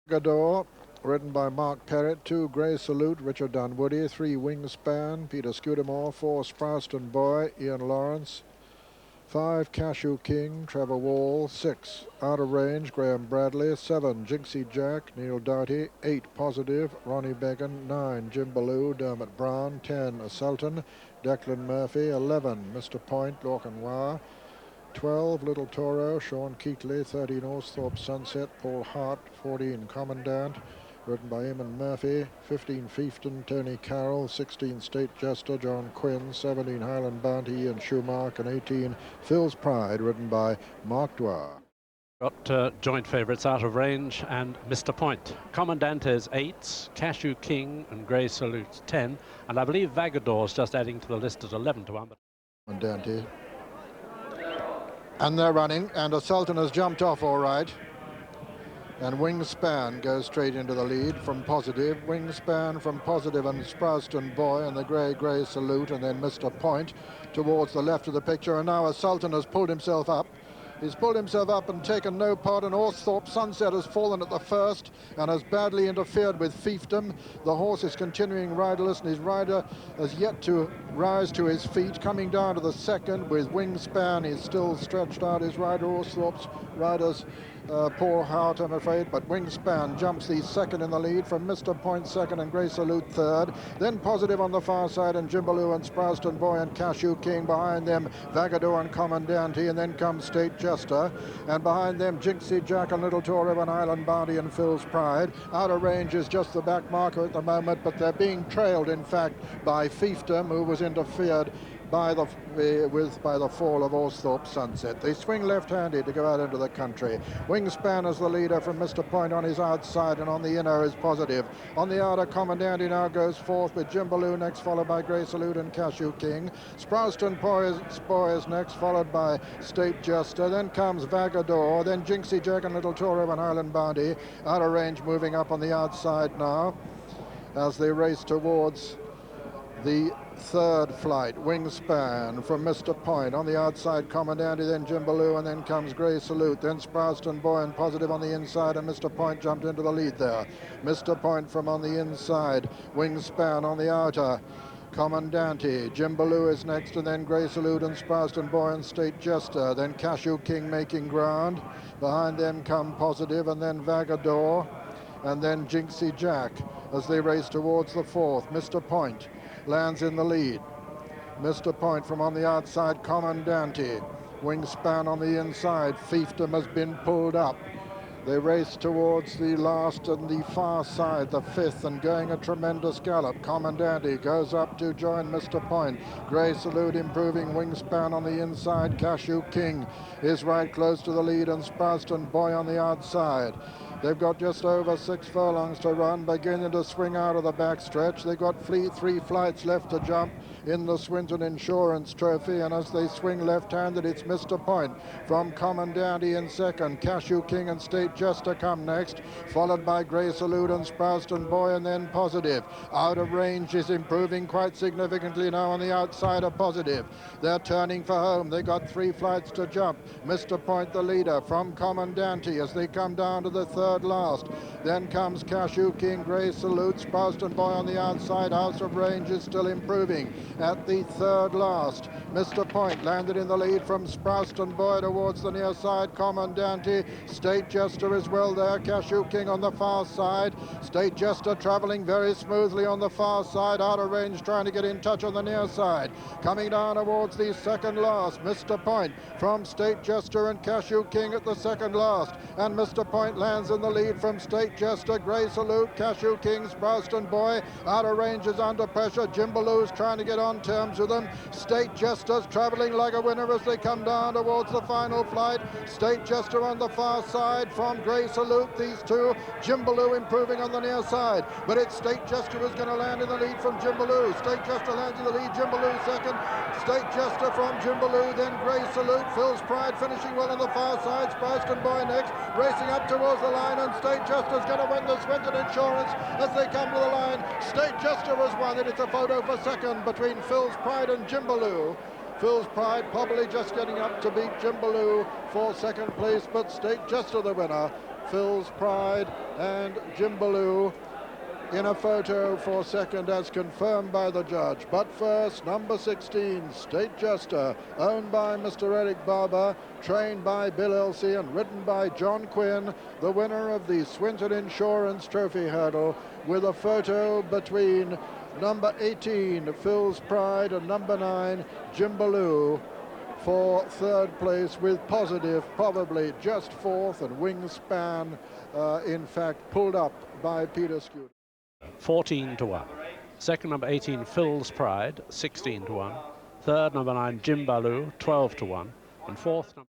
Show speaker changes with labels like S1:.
S1: Gador, ridden by Mark Perrett. 2, Grey Salute, Richard Dunwoody. 3, Wingspan, Peter Scudamore. 4, Sprowston Boy, Ian Lawrence. 5, Cashew King, Trevor Wall. 6, Out of Range, Graham Bradley. 7, Jinxie Jack, Neil Doughty. 8, Positive, Ronnie Began. 9, Jim Ballou, Dermot Brown. 10, Sultan, Declan Murphy. 11, Mr. Point, Lorcan. 12, Little Toro, Sean Keatley. 13, Austhorpe Sunset, Paul Hart. 14, Commandant, ridden by Eamon Murphy. 15, Fiefton, Tony Carroll. 16, State Jester, John Quinn. 17, Highland Bounty, Ian Schumark. And 18, Phil's Pride, ridden by Mark Dwyer.
S2: Got joint favourites Out of Range and Mr. Point. Commandante's 8, Cashew King and Grey Salute 10, and I believe Vagador's just adding to the list at 11 to 1.
S1: Commandante. And they're running, and a Sultan has jumped off all right. And Wingspan goes straight into the lead from Positive. Wingspan from Positive and Sprowston Boy and the Grey Salute, and then Mr. Point towards the left of the picture. And now a Sultan has pulled himself up. He's pulled himself up and taken no part, and Austhorpe Sunset has fallen at the first and has badly interfered with Fiefdom. The horse is continuing riderless, and his rider has yet to rise to his feet. Coming down to the second with Wingspan, he's still stretched out his rider. Austhorpe's rider's Paul Hart, I'm afraid, but Wingspan jumps the second in the lead from Mr. Point second and Grey Salute third. Then Positive on the far side, and Jimbaloo and Sprowston Boy and Cashew King. Behind them Vagador and Commandante, and then comes State Jester, and behind them Jinxie Jack and Little Toro and Island Bounty and Phil's Pride. Out of Range is just the back marker at the moment, but they're being trailed in fact by Fiefdom, who was interfered by the fall of Austhorpe Sunset. They swing left-handed to go out into the country. Wingspan is the leader from Mr. Point on his outside, and on the inner is Positive. On the outer, Commandante now goes fourth, with Jimbaloo next, followed by Grey Salute and Cashew King. Sprowston Boy is next, followed by State Jester. Then comes Vagador, then Jinxie Jack and Little Toro and Highland Bounty. Out of Range moving up on the outside now as they race towards the third flight. Wingspan from Mr. Point on the outside, Commandante, then Jimbaloo, and then comes Grey Salute, then Sprowston Boy and Positive on the inside, and Mr. Point jumped into the lead there. Mr. Point from on the inside, Wingspan on the outer, Commandante, Jimbaloo is next, and then Grey Salute and Sprowston Boy and State Jester, then Cashew King making ground. Behind them come Positive, and then Vagador, and then Jinxie Jack as they race towards the fourth. Mr. Point lands in the lead. Mr. Point from on the outside, Commandante. Wingspan on the inside. Fiefdom has been pulled up. They race towards the last and the far side, the fifth, and going a tremendous gallop. Commandante goes up to join Mr. Point. Grey Salute improving. Wingspan on the inside. Cashew King is right close to the lead, and Sprowston Boy on the outside. They've got just over 6 furlongs to run, beginning to swing out of the backstretch. They've got 3 flights left to jump in the Swinton Insurance Trophy, and as they swing left-handed, it's Mr. Point from Commandante in second. Cashew King and State Jester come next, followed by Grey Salute and Sprowston Boy, and then Positive. Out of Range is improving quite significantly now on the outside of Positive. They're turning for home. They got 3 flights to jump. Mr. Point the leader from Commandante as they come down to the third last. Then comes Cashew King, Grey Salute, Sprowston Boy on the outside. Out of Range is still improving at the third last. Mr. Point landed in the lead from Sprowston Boy towards the near side. Commandante, State Jester is well there. Cashew King on the far side. State Jester traveling very smoothly on the far side. Out of Range trying to get in touch on the near side. Coming down towards the second last. Mr. Point from State Jester and Cashew King at the second last. And Mr. Point lands in the lead from State Jester. Grey Salute, Cashew King, Sprowston Boy. Out of Range is under pressure. Jimbaloo's trying to get on terms with them. State Jester's traveling like a winner as they come down towards the final flight. State Jester on the far side from Grey Salute. These two. Jimbaloo improving on the near side, but it's State Jester who's going to land in the lead from Jimbaloo. State Jester lands in the lead. Jimbaloo second. State Jester from Jimbaloo, then Grey Salute. Phil's Pride finishing well on the far side. Sprowston Boy next, racing up towards the line, and State Jester's going to win the Swinton Insurance as they come to the line. State Jester has won it. It's a photo for second between Phil's Pride and Jimbaloo. Phil's Pride probably just getting up to beat Jimbaloo for second place, but State Jester the winner. Phil's Pride and Jimbaloo in a photo for second as confirmed by the judge. But first, number 16, State Jester, owned by Mr. Eric Barber, trained by Bill Elsey and ridden by John Quinn, the winner of the Swinton Insurance Trophy Hurdle, with a photo between number 18, Phil's Pride, and number 9, Jimbaloo, for third place, with Positive probably just fourth, and Wingspan in fact pulled up by Peter Scudder.
S2: 14 to 1. Second, number 18, Phil's Pride, 16 to 1. Third, number 9, Jimbaloo, 12 to 1. And fourth, number